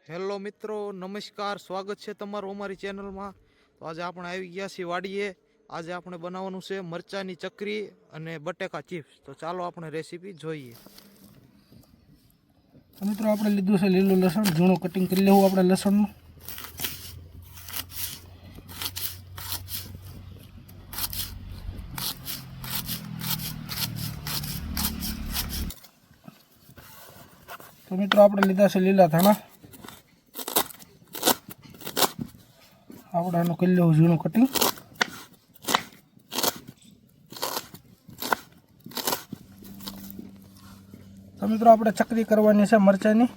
Hello મિત્રો, નમસ્કાર. સ્વાગત છે તમારું અમારી ચેનલમાં. તો આજે આપણે આવી ગયા છીએ વાડીએ. આજે આપણે બનાવવાનું છે મરચાની ચકરી અને બટેકા ચિપ્સ. તો ચાલો આપણે રેસીપી જોઈએ. તો મિત્રો આપણે લીધું છે લીલું લસણ, ઝીણું કટિંગ કરી લેવું આપણે લસણનું. તો મિત્રો આપણે લીધા છે લીલા ધાણા, આપણે આનું કરી લેવું ઝીણું કટિંગ. તો મિત્રો આપણે ચકરી કરવાની છે મરચાંની.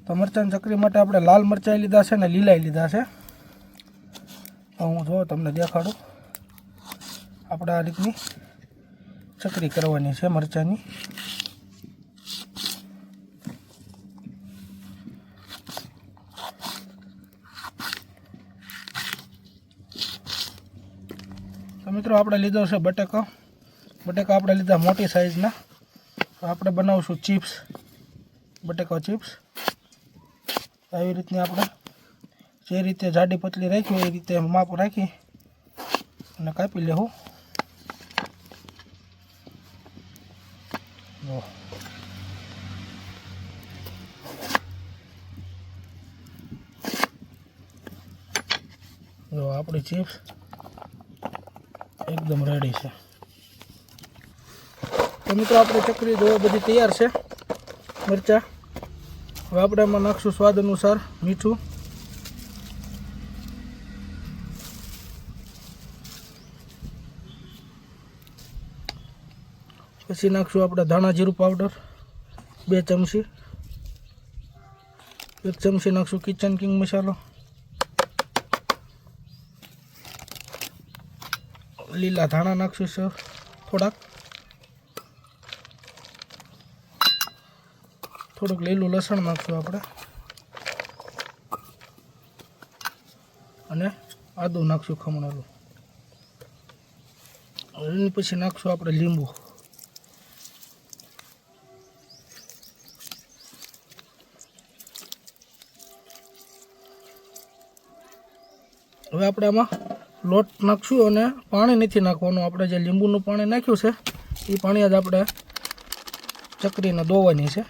તો મરચાંની ચકરી માટે આપણે લાલ મરચાં લીધા છે ને લીલા લીધા છે. તો હું જો તમને દેખાડું. આપણે આ રીતની ચકરી કરવાની છે મરચાંની. તો મિત્રો આપણે લીધો છે બટેકા આપણે લીધા મોટી સાઈઝના. તો આપણે બનાવશું ચિપ્સ, બટેકા ચિપ્સ. આવી રીતની આપણે જે રીતે જાડી પતલી રાખી એ રીતે માપ રાખી અને કાપી લેવું. જો આપણી ચિપ્સ એકદમ રેડી છે. તો મિત્રો આપણે ચકરી જો બધી તૈયાર છે. મરચાં હવે આપણે એમાં નાખશું સ્વાદ અનુસાર મીઠું, પછી નાખશું આપણે ધાણા જીરું પાવડર 2 ચમચી, 1 ચમચી નાખશું કિચન કિંગ મસાલો, લીલા ધાણા નાખશું સર થોડુંક લીલું લસણ નાખશું આપણે, અને આદું નાખશું ખમણેલું. એની પછી નાખશું આપણે લીંબુ. હવે આપણે આમાં લોટ નાખશું અને પાણી નથી નાખવાનું. આપણે જે લીંબુનું પાણી નાખ્યું છે એ પાણી જ આપણે ચકરીને દોવાની છે.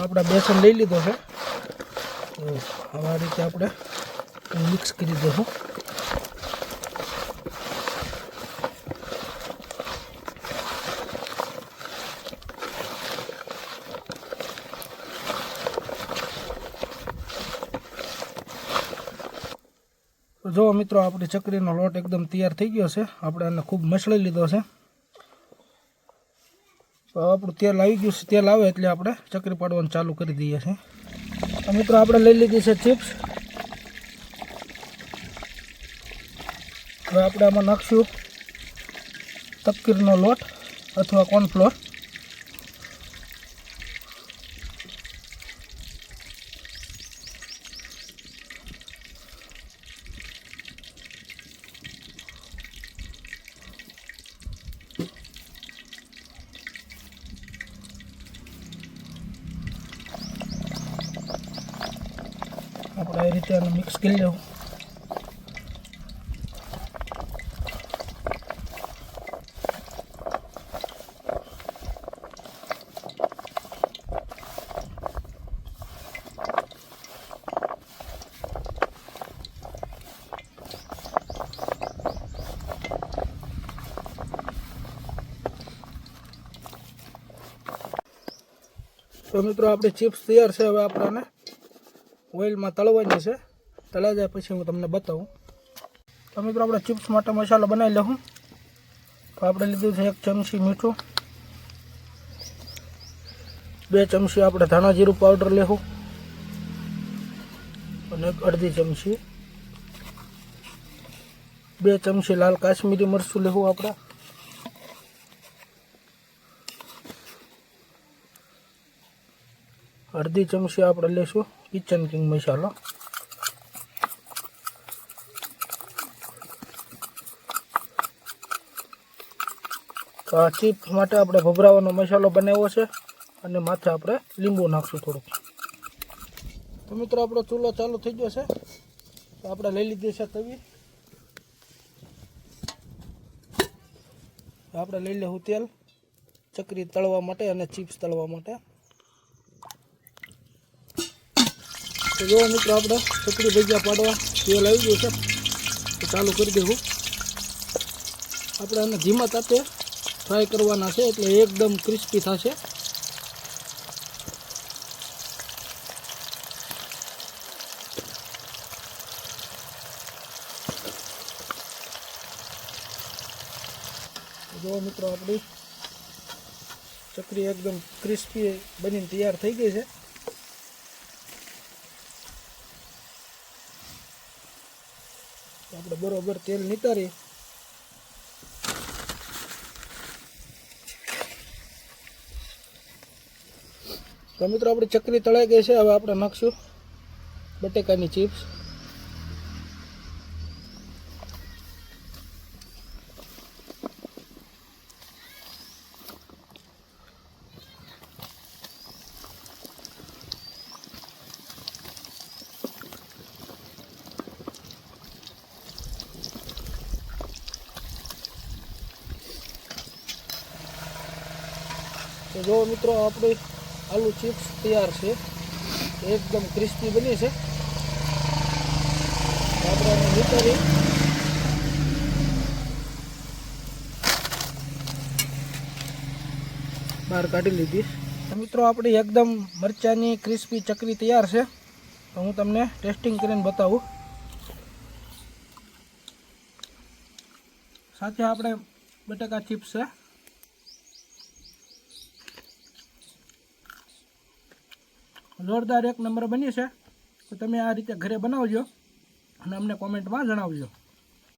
આપણે બેસન લઈ લીધો છે. હવે આ રીતે આપણે મિક્સ કરી દઈશું. તો જો મિત્રો આપણી ચકરીનો લોટ એકદમ તૈયાર થઈ ગયો છે. આપણે આને ખૂબ મસળી લીધો છે. તો આપણું તેલ આવી ગયું છે. તેલ આવે એટલે આપણે ચકરી પાડવાનું ચાલુ કરી દઈએ છીએ. તો મિત્રો આપણે લઈ લીધી છે ચિપ્સ. હવે આપણે આમાં નાખશું તપકીરનો લોટ અથવા કોર્નફ્લોર. આપણે આ રીતે આને મિક્સ કરી લેવું. તો મિત્રો આપણી ચિપ્સ તૈયાર છે. હવે આપણે આને ઓઇલમાં તળવાની છે. તળાઈ જાય પછી હું તમને બતાવું. તો મિત્રો આપણે ચિપ્સ માટે મસાલો બનાવી લઉં. તો આપણે લીધું છે 1 ચમચી મીઠું, 2 ચમચી આપણે ધાણા જીરું પાવડર લેવું, અને 1/2 ચમચી 2 ચમચી લાલ કાશ્મીરી મરચું લેવું. આપણે અડધી ચમચી આપણે લેશું કિચન કિંગ મસાલો. તો આ ચિપ્સ માટે આપણે ભભરાવાનો મસાલો બનાવ્યો છે. અને માથે આપણે લીંબુ નાખશું થોડુંક. તો મિત્રો આપણો ચૂલો ચાલુ થઈ ગયો છે. તો આપણે લઈ લીધી છે તવી. આપણે લઈ લેવું તેલ ચકરી તળવા માટે અને ચિપ્સ તળવા માટે. તો જો મિત્રો આપણે ચકરી ભજીયા પાડવા તેલ આવી ગયું છે. તો ચાલુ કરી દેવું. આપણે આને ધીમા તાપે ફ્રાય કરવાના છે એટલે એકદમ ક્રિસ્પી થશે. જો મિત્રો આપણી ચકરી એકદમ ક્રિસ્પી બનીને તૈયાર થઈ ગઈ છે. આપણે બરોબર તેલ નિતારી તો મિત્રો આપણી ચકરી તળાઈ ગઈ છે. હવે આપણે નાખશું બટેકાની ચિપ્સ. તો જો મિત્રો આપણી આલુ ચિપ્સ તૈયાર છે. એકદમ ક્રિસ્પી બની છે. આપણે આને નિતારી બહાર કાઢી લીધી. તો મિત્રો આપણી એકદમ મરચાંની ક્રિસ્પી ચકરી તૈયાર છે. તો હું તમને ટેસ્ટિંગ કરીને બતાવું. સાથે આપણે બટાકા ચિપ્સ છે. જોરદાર એક નંબર બની છે. તો તમે આ રીતે ઘરે બનાવજો અને અમને કોમેન્ટમાં જણાવજો.